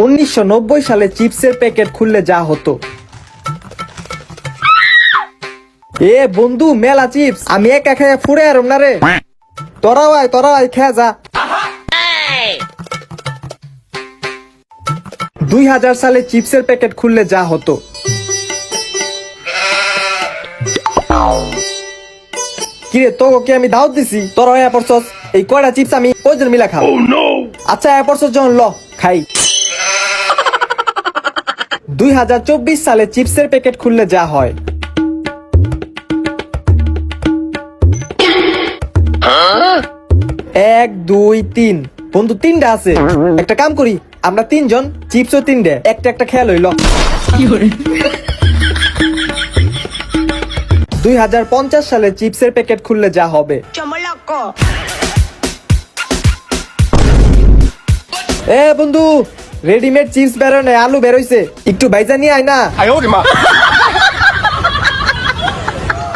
1990 সালে চিপসের প্যাকেট খুললে যা হতো। এ বন্ধু মেলা চিপস, আমি একা খেয়ে ফুরে আরম না রে। তোরাও আয় খেয়ে যা। 2000 সালে চিপসের প্যাকেট খুললে যা হতো। কিরে তোকে আমি দাওয়াত দিছি, তোরা এ পড়ছস, এই কয়টা চিপস আমি কয়জন মিলা খাবো? আচ্ছা এ পড়ছস যখন ল খাই। 2024 সালে চিপসের প্যাকেট খুললে যা হয়। এক দুই তিন, বন্ধু তিনটা আছে। একটা কাম করি, আমরা তিনজন চিপসও তিনটে, একটা একটা খেয়াল হইল। 2050 সালে চিপসের প্যাকেট খুললে যা হবে। এ বন্ধু রেডিমেড চিপস বেরোয়, আলু বেরোইছে, একটু ভাইজা নিয়ে আয় না।